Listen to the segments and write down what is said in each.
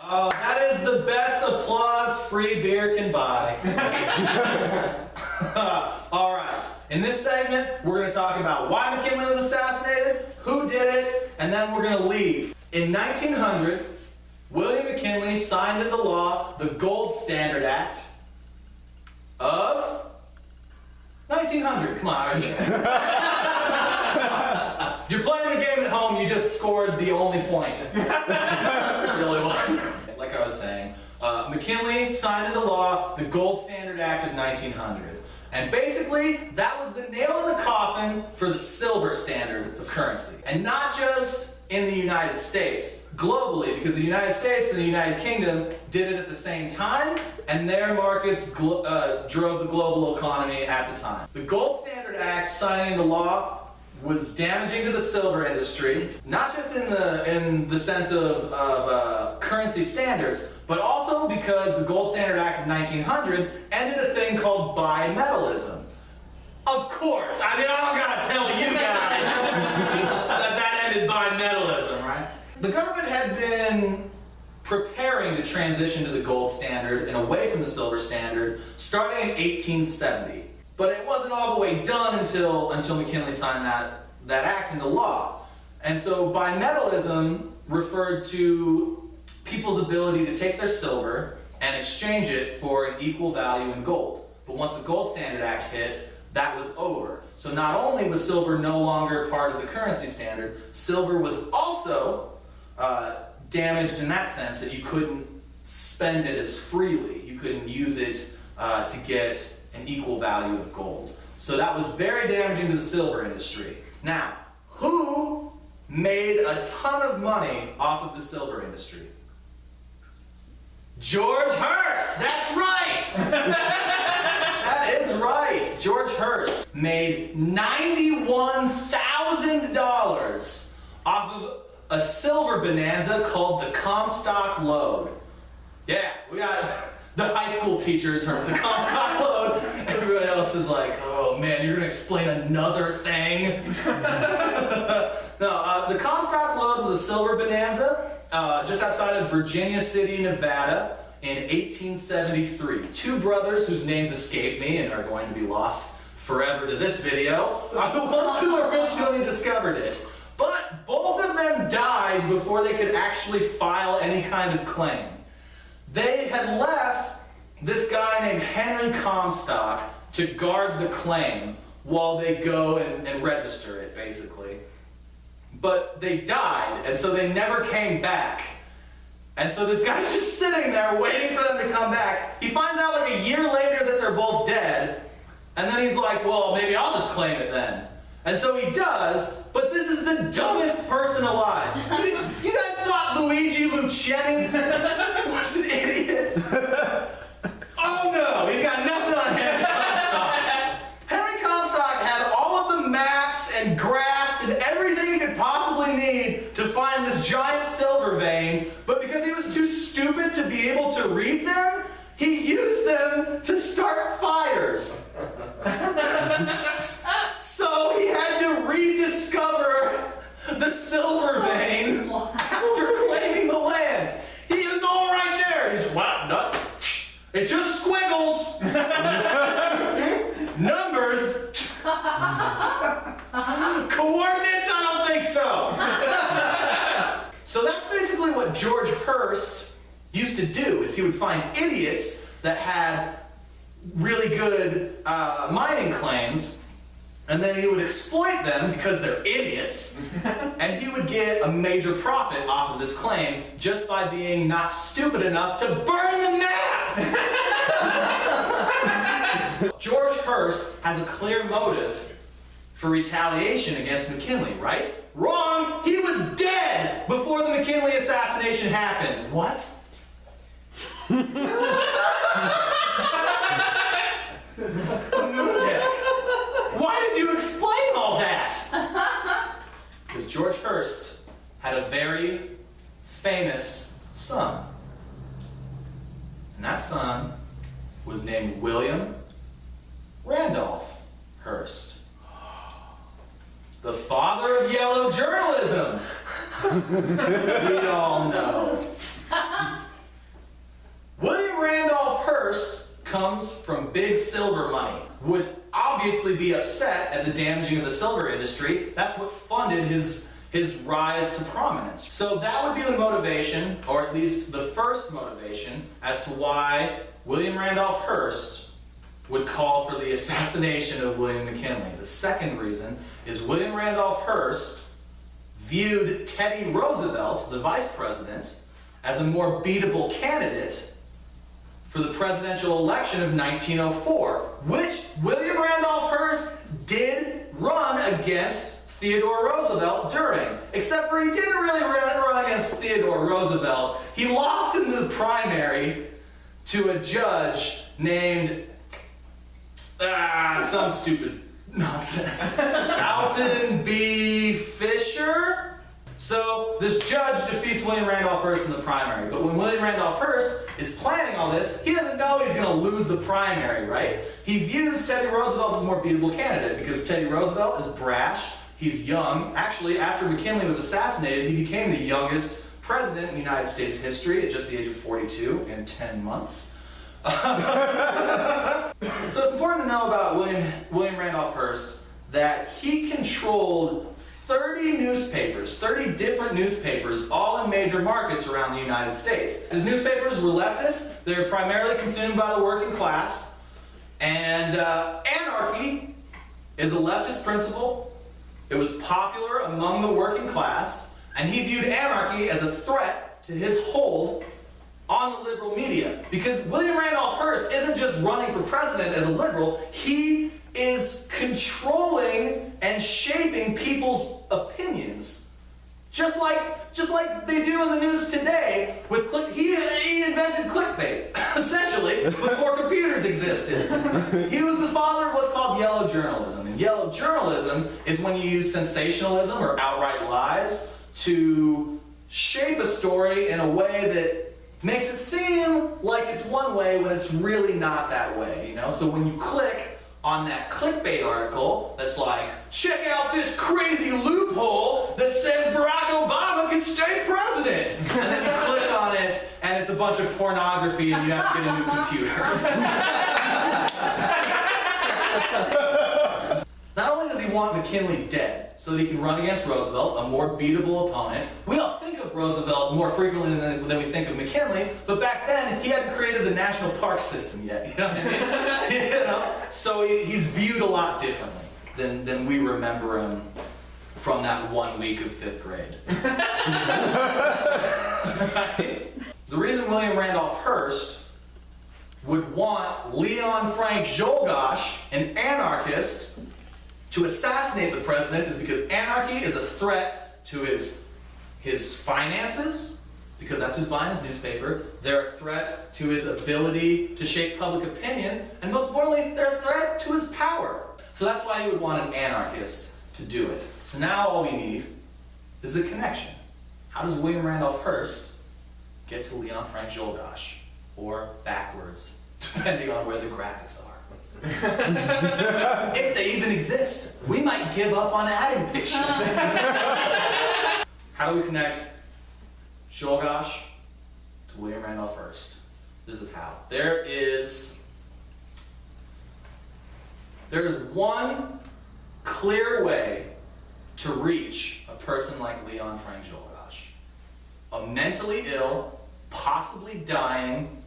Oh, that is the best applause free beer can buy. All right. In this segment, we're going to talk about why McKinley was assassinated, who did it, and then we're going to leave. In 1900, William McKinley signed into law the Gold Standard Act of 1900. Come on. You're playing the game at home, you just scored the only point. Really one. Like I was saying, McKinley signed into law the Gold Standard Act of 1900. And basically, that was the nail in the coffin for the silver standard of currency. And not just in the United States, globally, because the United States and the United Kingdom did it at the same time, and their markets drove the global economy at the time. The Gold Standard Act signing into law was damaging to the silver industry, not just in the sense of currency standards, but also because the Gold Standard Act of 1900 ended a thing called bimetallism. Of course, I mean, I don't gotta tell you guys that ended bimetallism, right? The government had been preparing to transition to the gold standard and away from the silver standard starting in 1870. But it wasn't all the way done until McKinley signed that act into law. And so bimetallism referred to people's ability to take their silver and exchange it for an equal value in gold. But once the Gold Standard Act hit, that was over. So not only was silver no longer part of the currency standard, silver was also damaged in that sense that you couldn't spend it as freely. You couldn't use it to get an equal value of gold. So that was very damaging to the silver industry. Now, who made a ton of money off of the silver industry? George Hurst! That's right! That is right! George Hurst made $91,000 off of a silver bonanza called the Comstock Lode. Yeah, we got the high school teachers heard the Comstock Lode. Everybody else is like, oh man, you're gonna explain another thing? No, the Comstock Lode was a silver bonanza just outside of Virginia City, Nevada in 1873. Two brothers whose names escape me and are going to be lost forever to this video are the ones who originally discovered it. But both of them died before they could actually file any kind of claim. They had left this guy named Henry Comstock to guard the claim while they go and register it, basically. But they died, and so they never came back. And so this guy's just sitting there waiting for them to come back. He finds out like a year later that they're both dead, and then he's like, well, maybe I'll just claim it then. And so he does, but this is the dumbest person alive. You guys thought Luigi Luciani was an idiot? Oh no, he's got nothing on Henry Comstock. Henry Comstock had all of the maps and graphs and everything he could possibly need to find this giant silver vein, but because he was too stupid to be able to read them, he used them to start fires. So he had to rediscover the silver vein after claiming the land. He was all right there. He's, well, no, it's just squiggles. Numbers. Coordinates, I don't think so. So that's basically what George Hurst used to do, is he would find idiots that had really good mining claims, and then he would exploit them because they're idiots, and he would get a major profit off of this claim just by being not stupid enough to burn the map! George Hurst has a clear motive for retaliation against McKinley, right? Wrong! He was dead before the McKinley assassination happened. What? Mundek, why did you explain all that? Because George Hurst had a very famous son. And that son was named William Randolph Hurst. The father of yellow journalism. We all know. comes from big silver money, would obviously be upset at the damaging of the silver industry. That's what funded his rise to prominence. So that would be the motivation, or at least the first motivation, as to why William Randolph Hearst would call for the assassination of William McKinley. The second reason is William Randolph Hearst viewed Teddy Roosevelt, the vice president, as a more beatable candidate for the presidential election of 1904, which William Randolph Hearst did run against Theodore Roosevelt during. Except for he didn't really run against Theodore Roosevelt. He lost in the primary to a judge named some stupid nonsense. Alton B. Fisher? So this judge defeats William Randolph Hearst in the primary. But when William Randolph Hearst is planning all this, he doesn't know he's going to lose the primary, right? He views Teddy Roosevelt as a more beatable candidate because Teddy Roosevelt is brash, he's young. Actually, after McKinley was assassinated, he became the youngest president in United States history at just the age of 42 and 10 months. So it's important to know about William Randolph Hearst that he controlled 30 newspapers, 30 different newspapers, all in major markets around the United States. His newspapers were leftist, they were primarily consumed by the working class, and anarchy is a leftist principle. It was popular among the working class, and he viewed anarchy as a threat to his hold on the liberal media. Because William Randolph Hearst isn't just running for president as a liberal, he is controlling and shaping people's opinions. Just like they do in the news today with he invented clickbait, essentially, before computers existed. He was the father of what's called yellow journalism. And yellow journalism is when you use sensationalism or outright lies to shape a story in a way that makes it seem like it's one way when it's really not that way, you know? So when you click on that clickbait article that's like, check out this crazy loophole that says Barack Obama can stay president. And then you click on it and it's a bunch of pornography and you have to get a new computer. Not only does he want McKinley dead so that he can run against Roosevelt, a more beatable opponent. We all think of Roosevelt more frequently than we think of McKinley, but back then he hadn't created the national park system yet. You know what I mean? You know? So he's viewed a lot differently than we remember him from that 1 week of 5th grade. Right? The reason William Randolph Hearst would want Leon Frank Czolgosz, an anarchist, to assassinate the president is because anarchy is a threat to his finances, because that's who's buying his newspaper. They're a threat to his ability to shape public opinion, and most importantly, they're a threat to his power. So that's why you would want an anarchist to do it. So now all we need is a connection. How does William Randolph Hearst get to Leon Frank Czolgosz? Or backwards, depending on where the graphics are. If they even exist. We might give up on adding pictures. How do we connect Czolgosz to William Randolph Hearst? This is how. There is one clear way to reach a person like Leon Frank Czolgosz. A mentally ill, possibly dying,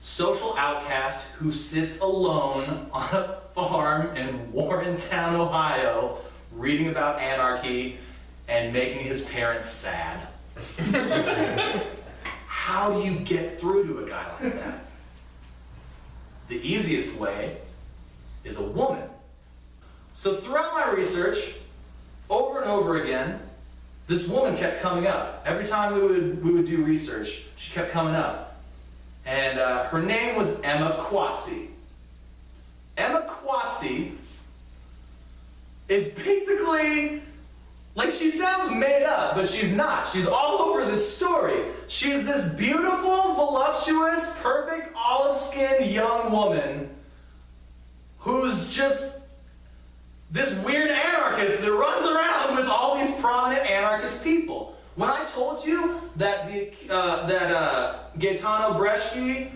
social outcast who sits alone on a farm in Warrentown, Ohio, reading about anarchy and making his parents sad. How do you get through to a guy like that? The easiest way is a woman. So throughout my research, over and over again, this woman kept coming up. Every time we would do research, she kept coming up. And her name was Emma Quasi. Emma Quasi is basically, like, she sounds made up, but she's not. She's all over this story. She's this beautiful, voluptuous, perfect, olive-skinned young woman who's just this weird anarchist that runs around with all these prominent anarchist people. When I told you that Gaetano Bresci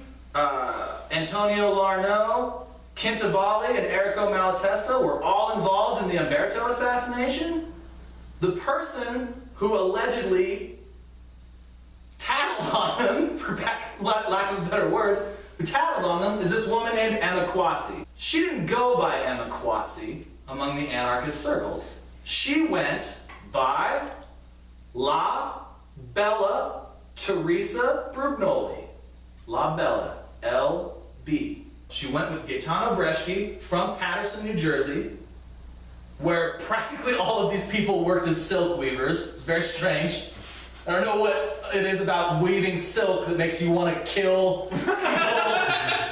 Antonio Larno, Quintavalli, and Errico Malatesta were all involved in the Umberto assassination. The person who allegedly tattled on them, for lack of a better word, who tattled on them is this woman named Emma Quasi. She didn't go by Emma Quasi among the anarchist circles. She went by La Bella Teresa Brugnoli. La Bella, L-B. She went with Gaetano Bresci from Paterson, New Jersey, where practically all of these people worked as silk weavers. It's very strange. I don't know what it is about weaving silk that makes you want to kill people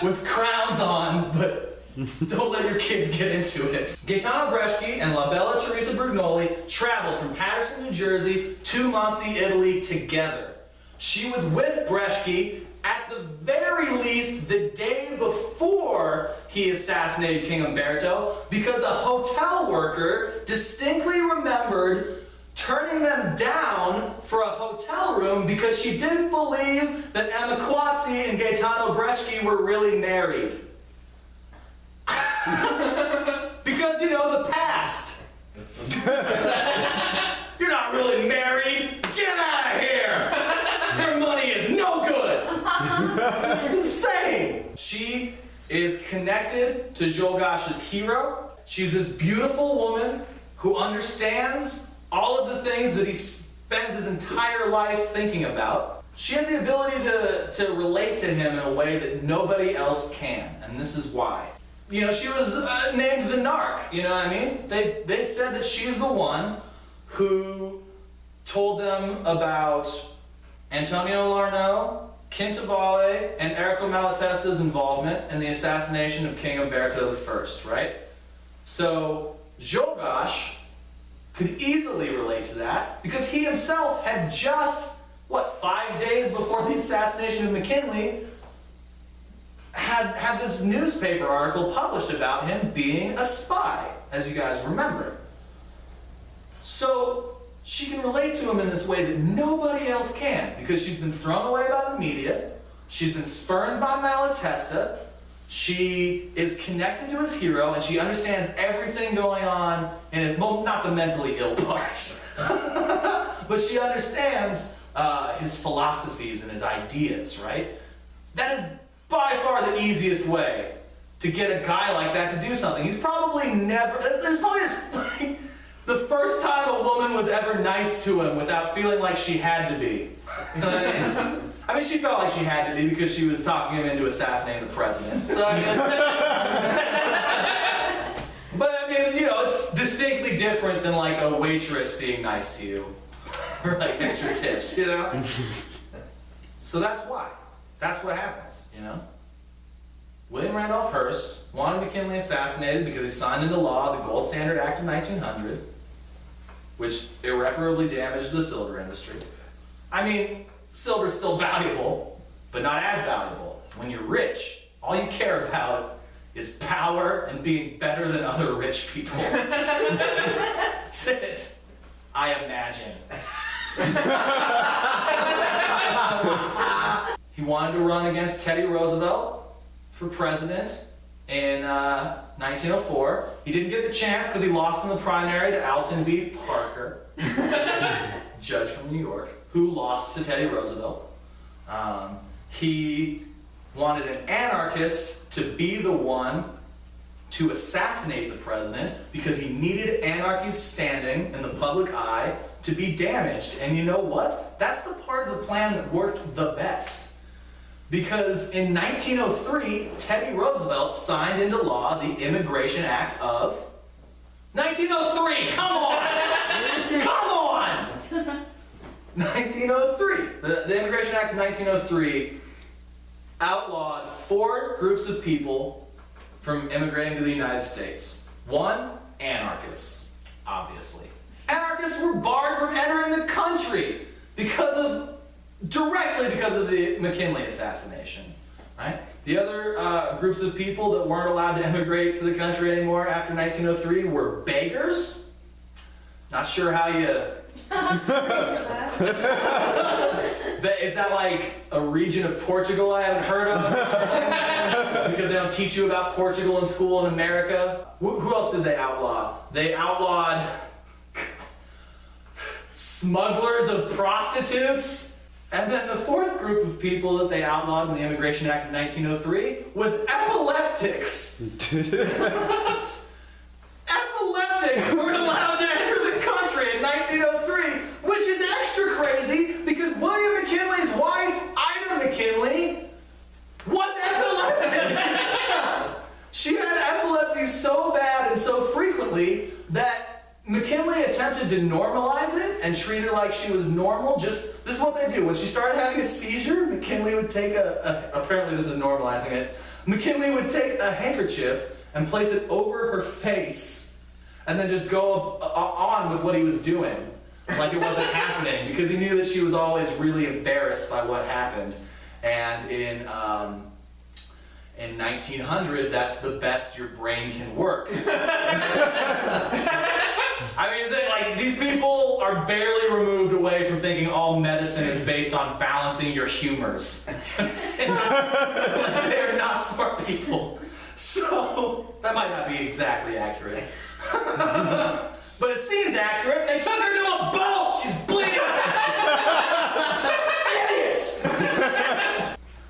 with crowns on, but don't let your kids get into it. Gaetano Bresci and La Bella Teresa Brugnoli traveled from Paterson, New Jersey to Muncie, Italy together. She was with Bresci at the very least the day before he assassinated King Umberto, because a hotel worker distinctly remembered turning them down for a hotel room because she didn't believe that Emma Quasi and Gaetano Bresci were really married. Because, you know, the past. You're not really married. Get out of here. Your money is no good. It's insane. She is connected to Żołgasz's hero. She's this beautiful woman who understands all of the things that he spends his entire life thinking about. She has the ability to relate to him in a way that nobody else can, and this is why. You know, she was named the Narc, you know what I mean? They said that she's the one who told them about Antonio Larno, Quintavalli, and Errico Malatesta's involvement in the assassination of King Umberto I, right? So Żołgasz could easily relate to that because he himself had just, 5 days before the assassination of McKinley, had this newspaper article published about him being a spy, as you guys remember. So she can relate to him in this way that nobody else can, because she's been thrown away by the media, she's been spurned by Malatesta, she is connected to his hero, and she understands everything going on in it. Well, not the mentally ill parts, but she understands his philosophies and his ideas, right? That is by far the easiest way to get a guy like that to do something. He's probably never, there's probably just the first time a woman was ever nice to him without feeling like she had to be. You know what I mean? I mean, she felt like she had to be because she was talking him into assassinating the president. So, I mean, but I mean, you know, it's distinctly different than like a waitress being nice to you for like extra tips, you know? So that's why. That's what happens, you know? William Randolph Hearst wanted McKinley assassinated because he signed into law the Gold Standard Act of 1900, which irreparably damaged the silver industry. I mean, silver's still valuable, but not as valuable. When you're rich, all you care about is power and being better than other rich people. That's it. I imagine. He wanted to run against Teddy Roosevelt for president in 1904. He didn't get the chance because he lost in the primary to Alton B. Parker, judge from New York, who lost to Teddy Roosevelt. He wanted an anarchist to be the one to assassinate the president because he needed anarchy's standing in the public eye to be damaged. And you know what? That's the part of the plan that worked the best. Because in 1903, Teddy Roosevelt signed into law the Immigration Act of 1903. Come on! Come on! 1903. The Immigration Act of 1903 outlawed 4 groups of people from immigrating to the United States. 1, anarchists, obviously. Anarchists were barred from entering the country directly because of the McKinley assassination, right? The other groups of people that weren't allowed to immigrate to the country anymore after 1903 were beggars. Not sure how you... Is that like a region of Portugal I haven't heard of? because they don't teach you about Portugal in school in America. Who else did they outlaw? They outlawed smugglers of prostitutes. And then the fourth group of people that they outlawed in the Immigration Act of 1903 was epileptics. Epileptics weren't allowed to enter the country in 1903, which is extra crazy because William McKinley's wife, Ida McKinley, was epileptic. She had epilepsy so bad and so frequently that McKinley attempted to normalize it and treat her like she was normal. This is what they do. When she started having a seizure, McKinley would take apparently this is normalizing it, McKinley would take a handkerchief and place it over her face and then just go on with what he was doing like it wasn't happening because he knew that she was always really embarrassed by what happened. And in 1900, that's the best your brain can work. I mean, these people are barely removed away from thinking all medicine is based on balancing your humors. They're not smart people. So, that might not be exactly accurate. But it seems accurate. They took her to a boat! She's bleeding out! Idiots!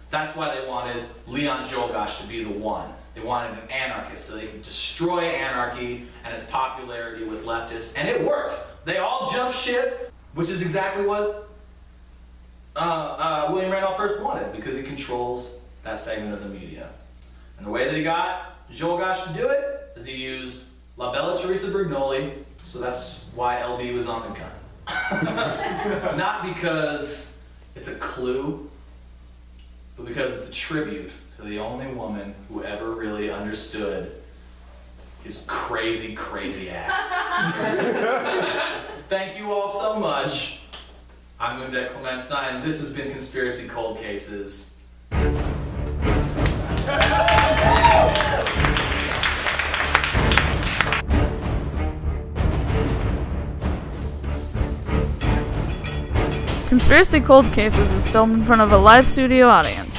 That's why they wanted Leon Czolgosz to be the one. They wanted an anarchist so they could destroy anarchy and its popularity with leftists, and it worked. They all jumped ship, which is exactly what William Randolph Hearst wanted because he controls that segment of the media. And the way that he got Czolgosz to do it is he used La Bella Teresa Brignoli, so that's why LB was on the gun. Not because it's a clue, but because it's a tribute to the only woman who ever really understood his crazy, crazy ass. Thank you all so much. I'm Mundek Clement-Stein. This has been Conspiracy Cold Cases. Conspiracy Cold Cases is filmed in front of a live studio audience.